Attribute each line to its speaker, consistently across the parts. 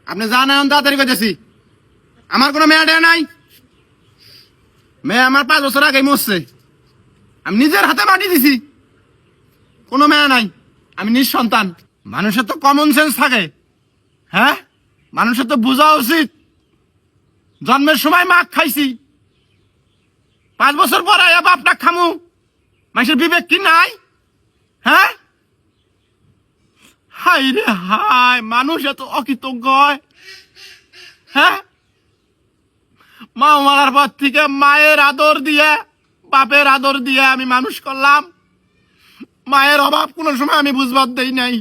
Speaker 1: আপনি জানেন তাড়াতাড়ি করতেছি। আমার কোনো মেয়ে নাই, মেয়ে আমার 5 বছর আগে মরছে। আমি নিজের হাতে মাটি দিছি, কোনো মেয়ে নাই, আমি নিঃসন্তান। মানুষের তো কমন সেন্স থাকে, হ্যাঁ? মানুষের তো বোঝা উচিত, জন্মের সময় মাছ খাইছি, 5 বছর পরে বাপটা খামু। মানুষের বিবেক কি নাই? হ্যাঁ, হাই রে হাই, মানুষ এত অকৃতজ্ঞ হয়। হ্যাঁ, মা মারার পর থেকে মায়ের আদর দিয়ে, বাপের আদর দিয়ে আমি মানুষ করলাম। মায়ের অভাব কোন সময় আমি বুঝবার দেই নাই।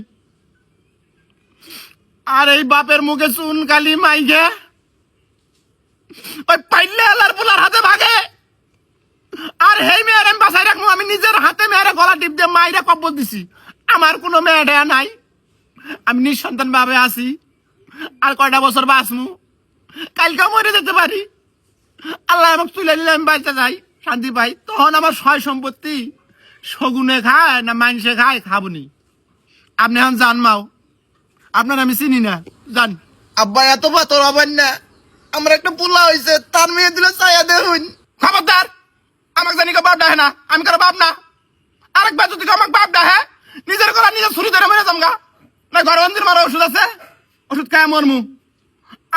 Speaker 1: আর এই বাপের মুখে চুন কালি মাইকে ওই পাইলে আলার পোলার হাতে ভাগে। আর হেই মেয়ের আমি বাসায় রাখবো, আমি নিজের হাতে মেয়ের গলা টিপ দিয়ে মাইরা কব্বর দিছি। আমার কোনো মেয়ে ডেয়া নাই, আমি নিঃসন্তান ভাবে আছি। আর কয়টা বছর বাঁচমু, কালকে মরে যেতে পারি। আল্লাহ আমাকে তুলে দিলে আমি বাঁচতে যাই, শান্তি পাই। তখন আমার সয় সম্পত্তি শগুনে খায় না মাইনসে খায়, খাবনি। আপনি এখন জান মাও, আপনার আমি চিনি না, জান।
Speaker 2: আব্বা এত পাথর হবেন না, আমার একটা পোলা হয়েছে, তার মেয়ে দিলে চাইয়া দেখুন।
Speaker 1: খবরদার, আমাকে জানি বাপ ডাহে না, আমি কারো বাপ না। আরেকবার যদি আমাকে বাপ ডাহে, নিজের গলা নিজের ছুরি ধরে মেরে যামগা। না ঘরে অন্দির মারা ওষুধ আছে, ওষুধ খায় মরমু।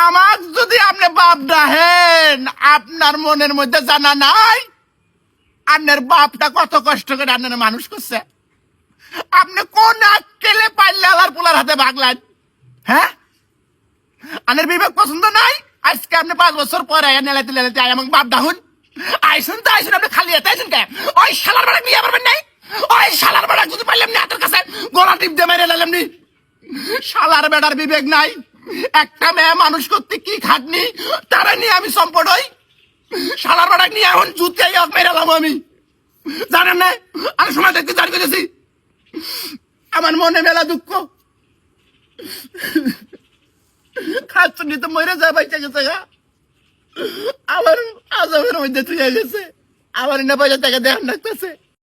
Speaker 1: আমার যদি আপনি বাপ ডাহেন, আপনার মনের মধ্যে জানা নাই আপনার বাপটা কত কষ্ট করে আপনার মানুষ করছে। আপনি কোন আক্কেলে পাইলে আলার পোলার হাতে ভাগলেন? হ্যাঁ, আনের বিবেক পছন্দ নাই। আজকে আপনি 5 বছর পরে নেলাতে নেলাতে আমাকে বাপ ডাহুন। আইসুন তো আইসুন, আপনি খালি হাতে আইসুন কে? ওই শালার বাড়া নিয়ে পারবেন নাই? ওই শালার বাড়া যদি পাইলাম না হাতের কাছে গলা টিপ দিয়ে মেরে লাইলাম নি। শালার বেড়ার বিবেক নাই। একটা মেয়ে মানুষ করতে কি খাটনি, তারা নিয়ে আমি সম্পদ হই। শালার বেড়া নিয়ে এখন জুতে মেরালাম আমি, জানেন না? আমি সময় দেখতে জানি করেছি, আমার মনে মেলা দুঃখ। খাচ্ছনি তো মরে যায়, বাইচা গেছে গা। আবার আজমের মধ্যে তুই গেছে, আবার না পয়সা টাকা দেখান রাখতেছে।